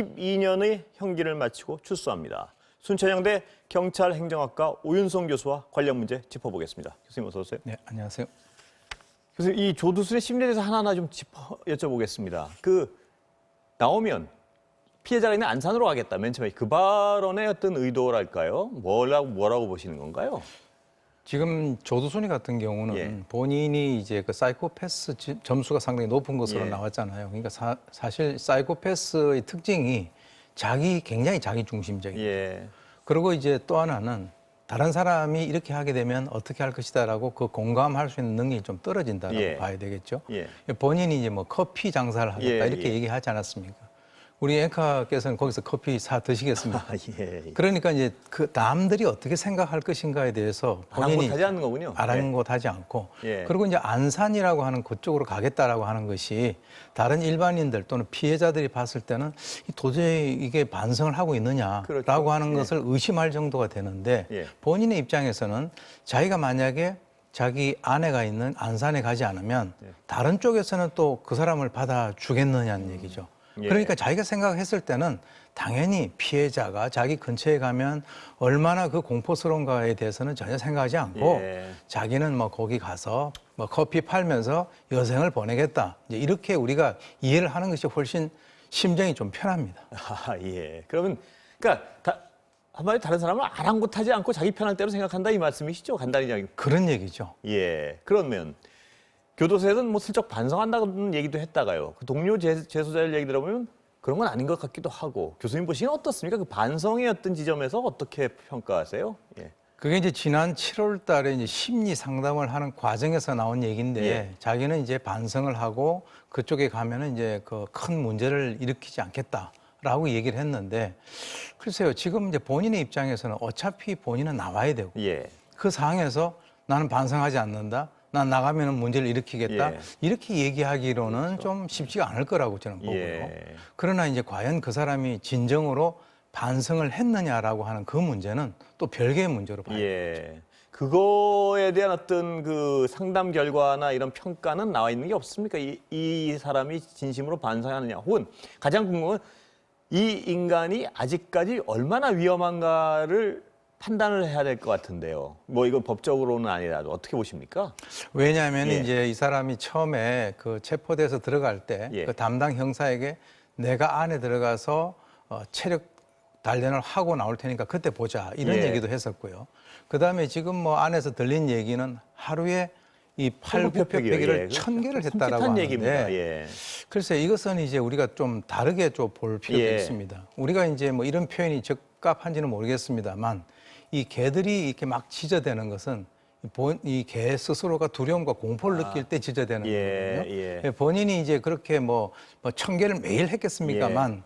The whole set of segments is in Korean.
12년의 형기를 마치고 출소합니다. 순천향대 경찰행정학과 오윤성 교수와 관련 문제 짚어보겠습니다. 교수님 어서 오세요. 네, 안녕하세요. 교수님, 이 조두순의 심리에 대해서 하나하나 좀 여쭤보겠습니다. 나오면 피해자가 있는 안산으로 가겠다. 맨 처음에 그 발언의 어떤 의도랄까요? 뭐라고 보시는 건가요? 지금 조두순이 같은 경우는 예. 본인이 이제 그 사이코패스 점수가 상당히 높은 것으로 예. 나왔잖아요. 그러니까 사실 사이코패스의 특징이 굉장히 자기 중심적이에요. 예. 그리고 이제 또 하나는 다른 사람이 이렇게 하게 되면 어떻게 할 것이다라고 그 공감할 수 있는 능력이 좀 떨어진다라고 예. 봐야 되겠죠. 예. 본인이 이제 뭐 커피 장사를 하겠다 예, 이렇게 예. 얘기하지 않았습니까? 우리 앵커께서는 거기서 커피 사 드시겠습니까? 예. 그러니까 이제 그 남들이 어떻게 생각할 것인가에 대해서 본인이 아랑곳하지 않는 거군요. 아랑곳하지 않고 예. 그리고 이제 안산이라고 하는 그쪽으로 가겠다라고 하는 것이 다른 일반인들 또는 피해자들이 봤을 때는 도저히 이게 반성을 하고 있느냐라고 그렇죠. 하는 예. 것을 의심할 정도가 되는데 예. 본인의 입장에서는 자기가 만약에 자기 아내가 있는 안산에 가지 않으면 다른 쪽에서는 또 그 사람을 받아주겠느냐는 얘기죠. 예. 그러니까 자기가 생각했을 때는 당연히 피해자가 자기 근처에 가면 얼마나 그 공포스러운가에 대해서는 전혀 생각하지 않고 예. 자기는 뭐 거기 가서 뭐 커피 팔면서 여생을 보내겠다. 이제 이렇게 우리가 이해를 하는 것이 훨씬 심정이 좀 편합니다. 예. 그러면 한마디 다른 사람을 아랑곳하지 않고 자기 편할 대로 생각한다 이 말씀이시죠? 간단히 이야기. 그런 얘기죠. 예. 그러면 교도소에서는 뭐 슬쩍 반성한다는 얘기도 했다가요. 그 동료 재소자들 얘기 들어보면 그런 건 아닌 것 같기도 하고. 교수님 보시기엔 어떻습니까? 그 반성의 어떤 지점에서 어떻게 평가하세요? 예. 그게 이제 지난 7월 달에 이제 심리 상담을 하는 과정에서 나온 얘기인데 예. 자기는 이제 반성을 하고 그쪽에 가면은 이제 그 큰 문제를 일으키지 않겠다라고 얘기를 했는데 글쎄요. 지금 이제 본인의 입장에서는 어차피 본인은 나와야 되고 예. 그 상황에서 나는 반성하지 않는다. 난 나가면은 문제를 일으키겠다. 예. 이렇게 얘기하기로는 좀 쉽지가 않을 거라고 저는 보고요. 예. 그러나 이제 과연 그 사람이 진정으로 반성을 했느냐라고 하는 그 문제는 또 별개의 문제로 봐야 돼요. 예. 그거에 대한 어떤 그 상담 결과나 이런 평가는 나와 있는 게 없습니까? 이 사람이 진심으로 반성하느냐. 혹은 가장 궁금한 건 이 인간이 아직까지 얼마나 위험한가를 판단을 해야 될 것 같은데요. 뭐 이건 법적으로는 아니라도 어떻게 보십니까? 왜냐하면 예. 이제 이 사람이 처음에 그 체포돼서 들어갈 때 그 예. 담당 형사에게 내가 안에 들어가서 체력 단련을 하고 나올 테니까 그때 보자 이런 예. 얘기도 했었고요. 그다음에 지금 뭐 안에서 들린 얘기는 하루에 이 팔굽혀펴기를 1000개를 했다라고 섬뜩한 하는데 얘기입니다. 예. 글쎄 이것은 이제 우리가 좀 다르게 좀 볼 필요가 예. 있습니다. 우리가 이제 뭐 이런 표현이 적합한지는 모르겠습니다만 이 개들이 이렇게 막 짖어대는 것은 이 개 스스로가 두려움과 공포를 느낄 때 짖어대는 예, 거거든요. 예. 본인이 이제 그렇게 뭐 1000개를 매일 했겠습니까만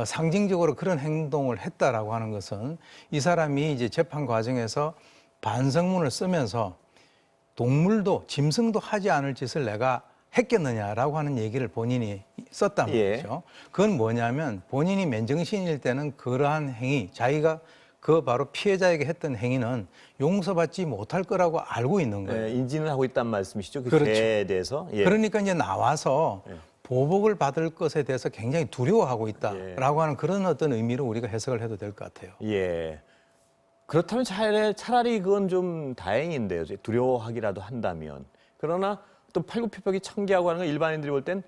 상징적으로 그런 행동을 했다라고 하는 것은 이 사람이 이제 재판 과정에서 반성문을 쓰면서 동물도 짐승도 하지 않을 짓을 내가 했겠느냐라고 하는 얘기를 본인이 썼단 예. 말이죠. 그건 뭐냐면 본인이 맨정신일 때는 그러한 행위, 자기가 그 바로 피해자에게 했던 행위는 용서받지 못할 거라고 알고 있는 거예요. 예, 인지는 하고 있단 말씀이시죠? 그 그렇죠. 죄에 대해서. 예. 그러니까 이제 나와서 보복을 받을 것에 대해서 굉장히 두려워하고 있다라고 하는 그런 어떤 의미로 우리가 해석을 해도 될 것 같아요. 예. 그렇다면 차라리 그건 좀 다행인데요. 두려워하기라도 한다면. 그러나 또 팔굽혀펴기 1000개하고 하는 거 일반인들이 볼 땐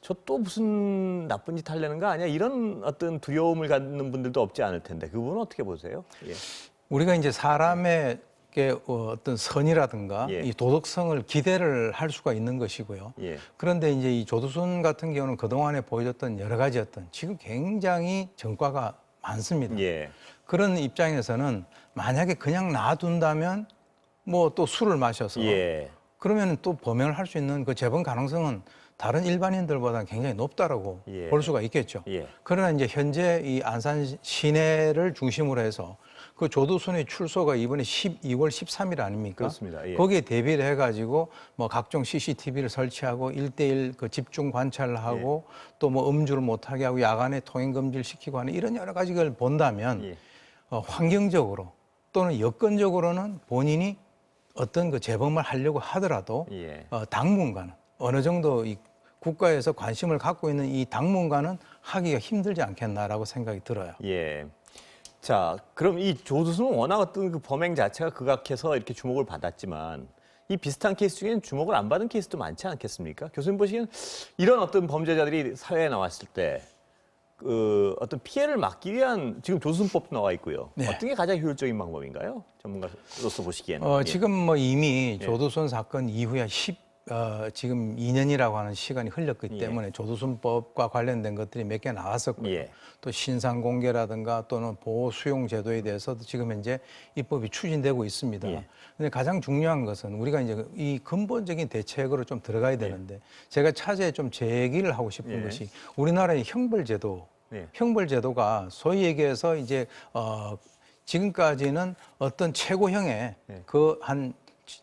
저 또 무슨 나쁜 짓 하려는 거 아니야? 이런 어떤 두려움을 갖는 분들도 없지 않을 텐데 그 부분은 어떻게 보세요? 예. 우리가 이제 사람의 어떤 선이라든가 예. 이 도덕성을 기대를 할 수가 있는 것이고요. 예. 그런데 이제 이 조두순 같은 경우는 그동안에 보여줬던 여러 가지 지금 굉장히 전과가 많습니다. 예. 그런 입장에서는 만약에 그냥 놔둔다면 뭐 또 술을 마셔서 예. 그러면 또 범행을 할 수 있는 그 재범 가능성은 다른 일반인들보다는 굉장히 높다라고 예. 볼 수가 있겠죠. 예. 그러나 이제 현재 이 안산 시내를 중심으로 해서 그 조두순의 출소가 이번에 12월 13일 아닙니까? 그렇습니다. 예. 거기에 대비를 해가지고 뭐 각종 CCTV를 설치하고 1대1 그 집중 관찰을 하고 또 뭐 음주를 못하게 하고 야간에 통행 금지를 시키고 하는 이런 여러 가지를 본다면 예. 환경적으로 또는 여건적으로는 본인이 어떤 그 재범을 하려고 하더라도 예. 당분간은 어느 정도 이 국가에서 관심을 갖고 있는 이 당분간은 하기가 힘들지 않겠나라고 생각이 들어요. 예. 자, 그럼 이 조두순은 워낙 어떤 그 범행 자체가 극악해서 이렇게 주목을 받았지만 이 비슷한 케이스 중에는 주목을 안 받은 케이스도 많지 않겠습니까? 교수님 보시기엔 이런 어떤 범죄자들이 사회에 나왔을 때 그 어떤 피해를 막기 위한 지금 조두순법도 나와 있고요. 네. 어떤 게 가장 효율적인 방법인가요? 전문가로서 보시기에는. 예. 지금 뭐 이미 조두순 사건 이후에 지금 2년이라고 하는 시간이 흘렀기 때문에 조두순법과 관련된 것들이 몇 개 나왔었고요. 예. 또 신상 공개라든가 또는 보호 수용 제도에 대해서도 지금 현재 입법이 추진되고 있습니다. 예. 근데 가장 중요한 것은 우리가 이제 이 근본적인 대책으로 좀 들어가야 되는데 제가 차제에 좀 제기를 하고 싶은 것이 우리나라의 형벌제도, 예. 형벌제도가 소위 얘기해서 이제 지금까지는 어떤 최고형의 그 한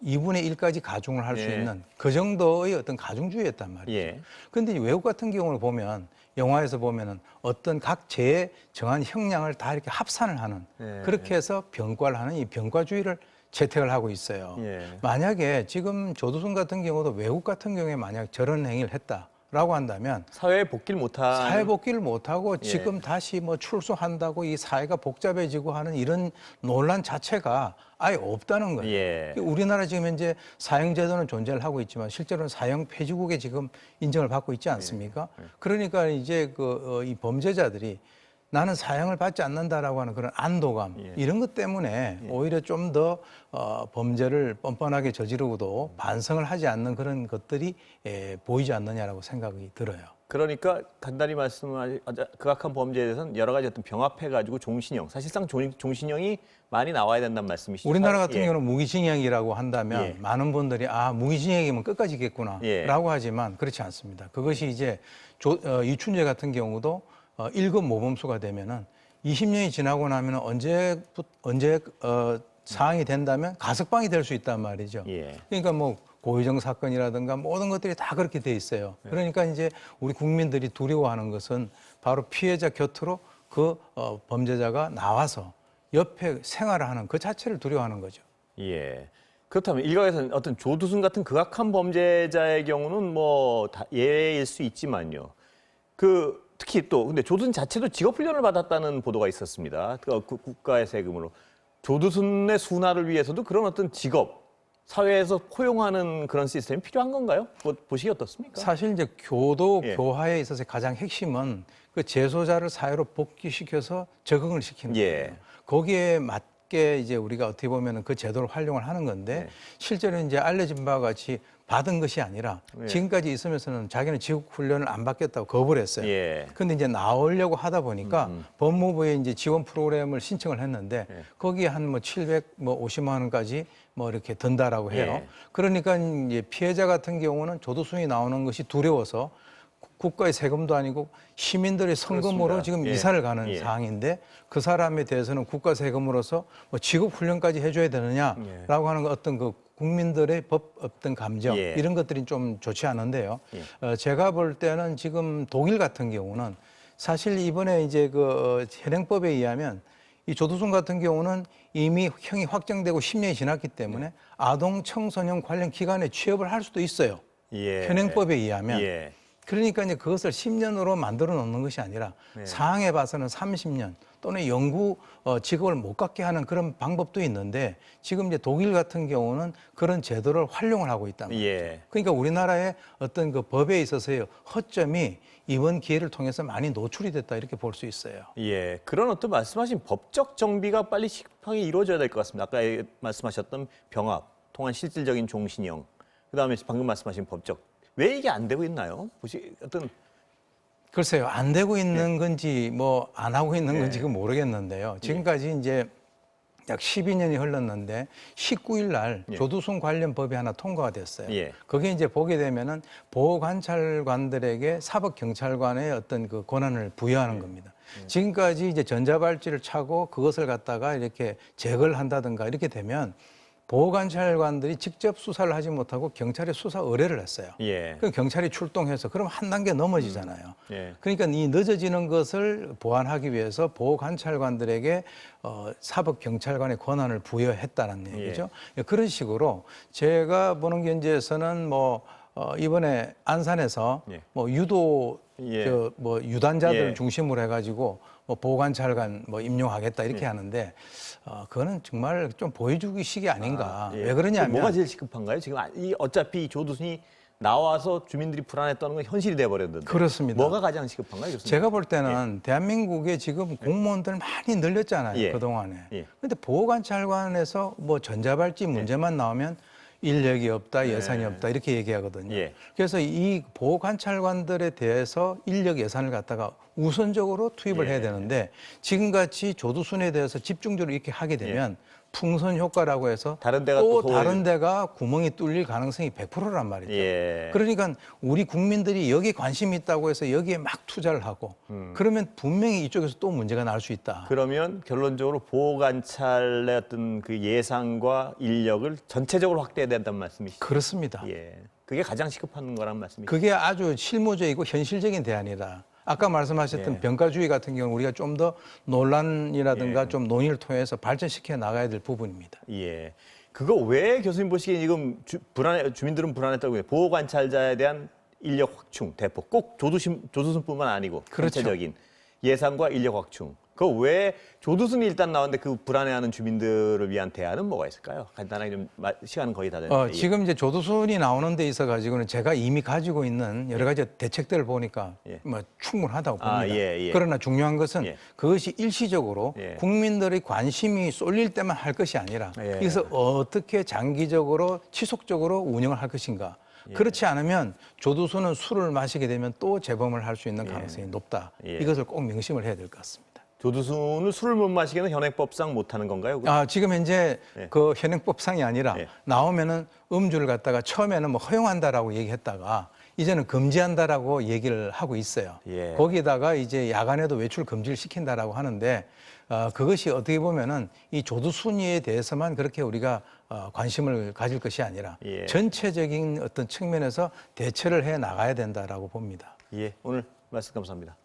2분의 1까지 가중을 할 수 예. 있는 그 정도의 어떤 가중주의였단 말이에요. 예. 그런데 외국 같은 경우를 보면 영화에서 보면은 어떤 각 죄에 정한 형량을 다 이렇게 합산을 하는 예. 그렇게 해서 병과를 하는 이 병과주의를 채택을 하고 있어요. 예. 만약에 지금 조두순 같은 경우도 외국 같은 경우에 만약 저런 행위를 했다라고 한다면 사회에 복귀를 못한 사회 복귀를 못하고 지금 다시 뭐 출소한다고 이 사회가 복잡해지고 하는 이런 논란 자체가 아예 없다는 거예요. 예. 우리나라 지금 현재 사형제도는 존재를 하고 있지만 실제로는 사형 폐지국에 지금 인정을 받고 있지 않습니까? 그러니까 이제 이 범죄자들이 나는 사형을 받지 않는다라고 하는 그런 안도감 이런 것 때문에 오히려 좀 더 범죄를 뻔뻔하게 저지르고도 반성을 하지 않는 그런 것들이 보이지 않느냐라고 생각이 들어요. 그러니까 간단히 말씀하신 극악한 범죄에 대해서는 여러 가지 어떤 병합해가지고 종신형, 사실상 종신형이 많이 나와야 된다는 말씀이시죠? 우리나라 같은 경우는 무기징역이라고 한다면 많은 분들이 무기징역이면 끝까지겠구나라고 예. 하지만 그렇지 않습니다. 그것이 이제 이춘재 같은 경우도 1급 모범수가 되면은 20년이 지나고 나면 언제 사항이 된다면 가석방이 될 수 있단 말이죠. 예. 그러니까 뭐 고의정 사건이라든가 모든 것들이 다 그렇게 돼 있어요. 그러니까 이제 우리 국민들이 두려워하는 것은 바로 피해자 곁으로 그 범죄자가 나와서 옆에 생활을 하는 그 자체를 두려워하는 거죠. 예. 그렇다면 일각에서는 어떤 조두순 같은 극악한 범죄자의 경우는 뭐 다 예외일 수 있지만요. 특히 또 근데 조두순 자체도 직업 훈련을 받았다는 보도가 있었습니다. 국가의 세금으로 조두순의 순화를 위해서도 그런 어떤 직업 사회에서 포용하는 그런 시스템이 필요한 건가요? 보시기 어떻습니까? 사실 이제 교화에 있어서 가장 핵심은 그 재소자를 사회로 복귀시켜서 적응을 시키는 거예요. 거기에 맞게 이제 우리가 어떻게 보면 그 제도를 활용을 하는 건데 실제로 이제 알려진 바와 같이 받은 것이 아니라 지금까지 있으면서는 자기는 지역 훈련을 안 받겠다고 거부를 했어요. 그런데 이제 나오려고 하다 보니까 법무부에 이제 지원 프로그램을 신청을 했는데 거기에 한 뭐 750만 원까지 뭐 이렇게 든다라고 해요. 그러니까 이제 피해자 같은 경우는 조두순이 나오는 것이 두려워서 국가의 세금도 아니고 시민들의 성금으로 지금 이사를 가는 상황인데 그 사람에 대해서는 국가 세금으로서 뭐 직업 훈련까지 해줘야 되느냐라고 하는 어떤 그 국민들의 법 어떤 감정 이런 것들이 좀 좋지 않은데요. 제가 볼 때는 지금 독일 같은 경우는 사실 이번에 이제 그 현행법에 의하면 이 조두순 같은 경우는 이미 형이 확정되고 10년이 지났기 때문에 아동 청소년 관련 기관에 취업을 할 수도 있어요. 현행법에 의하면. 그러니까 이제 그것을 10년으로 만들어 놓는 것이 아니라 상황에 봐서는 30년 또는 영구 직업을 못 갖게 하는 그런 방법도 있는데 지금 이제 독일 같은 경우는 그런 제도를 활용을 하고 있단 말이죠. 그러니까 우리나라의 어떤 그 법에 있어서의 허점이 이번 기회를 통해서 많이 노출이 됐다 이렇게 볼 수 있어요. 그런 어떤 말씀하신 법적 정비가 빨리 시급하게 이루어져야 될 것 같습니다. 아까 말씀하셨던 병합, 통한 실질적인 종신형, 그다음에 방금 말씀하신 법적 왜 이게 안 되고 있나요? 글쎄요, 안 되고 있는 건지 뭐 안 하고 있는 건지 그건 모르겠는데요. 지금까지 이제 약 12년이 흘렀는데 19일 날 조두순 관련 법이 하나 통과가 됐어요. 거기에 이제 보게 되면은 보호관찰관들에게 사법경찰관의 어떤 그 권한을 부여하는 겁니다. 지금까지 이제 전자발찌를 차고 그것을 갖다가 이렇게 제거를 한다든가 이렇게 되면 보호관찰관들이 직접 수사를 하지 못하고 경찰에 수사 의뢰를 했어요. 그럼 경찰이 출동해서 그럼 한 단계 넘어지잖아요. 그러니까 이 늦어지는 것을 보완하기 위해서 보호관찰관들에게 사법경찰관의 권한을 부여했다는 얘기죠. 그런 식으로 제가 보는 견지에서는 뭐 이번에 안산에서 예. 뭐 유도 예. 뭐 유단자들 예. 중심으로 해가지고 뭐 보호관찰관 뭐 임용하겠다 이렇게 하는데 그거는 정말 좀 보여주기식이 아닌가. 예. 왜 그러냐면 뭐가 제일 시급한가요? 지금 이 어차피 조두순이 나와서 주민들이 불안했다는 건 현실이 돼버렸는데. 그렇습니다. 뭐가 가장 시급한가요? 교수님? 제가 볼 때는 대한민국에 지금 공무원들 많이 늘렸잖아요. 예. 그동안에. 예. 근데 보호관찰관에서 뭐 전자발찌 문제만 나오면 인력이 없다, 예산이 없다 이렇게 얘기하거든요. 예. 그래서 이 보호관찰관들에 대해서 인력 예산을 갖다가 우선적으로 투입을 해야 되는데 지금같이 조두순에 대해서 집중적으로 이렇게 하게 되면 풍선 효과라고 해서 다른 데가 또 또 다른 데가 구멍이 뚫릴 가능성이 100%란 말이죠. 예. 그러니까 우리 국민들이 여기에 관심이 있다고 해서 여기에 막 투자를 하고 그러면 분명히 이쪽에서 또 문제가 날 수 있다. 그러면 결론적으로 보호관찰의 어떤 그 예산과 인력을 전체적으로 확대해야 된다는 말씀이시죠? 그렇습니다. 예. 그게 가장 시급한 거란 말씀이시죠? 그게 아주 실무적이고 현실적인 대안이다. 아까 말씀하셨던 예. 병가주의 같은 경우는 우리가 좀 더 논란이라든가 좀 논의를 통해서 발전시켜 나가야 될 부분입니다. 예. 그거 왜 교수님 보시기에 지금 주민들은 불안했다고 해요. 보호관찰자에 대한 인력 확충, 대폭. 꼭 조두순뿐만 아니고 그렇죠. 전체적인 예산과 인력 확충. 그거 왜 조두순이 일단 나왔는데 그 불안해하는 주민들을 위한 대안은 뭐가 있을까요? 간단하게 좀 시간은 거의 다 됐는데. 지금 이제 조두순이 나오는 데 있어 가지고는 제가 이미 가지고 있는 여러 가지 대책들을 보니까 예. 뭐 충분하다고 아, 봅니다. 예, 예. 그러나 중요한 것은 예. 그것이 일시적으로 예. 국민들의 관심이 쏠릴 때만 할 것이 아니라 예. 그래서 어떻게 장기적으로 지속적으로 운영을 할 것인가. 예. 그렇지 않으면 조두순은 술을 마시게 되면 또 재범을 할 수 있는 가능성이 높다. 예. 이것을 꼭 명심을 해야 될 것 같습니다. 조두순을 술을 못 마시게는 현행법상 못하는 건가요? 지금 현재 예. 그 현행법상이 아니라 예. 나오면은 음주를 갖다가 처음에는 뭐 허용한다라고 얘기했다가 이제는 금지한다라고 얘기를 하고 있어요. 예. 거기다가 이제 야간에도 외출 금지를 시킨다라고 하는데 그것이 어떻게 보면은 이 조두순이에 대해서만 그렇게 우리가 관심을 가질 것이 아니라 예. 전체적인 어떤 측면에서 대처를 해 나가야 된다라고 봅니다. 예. 오늘 말씀 감사합니다.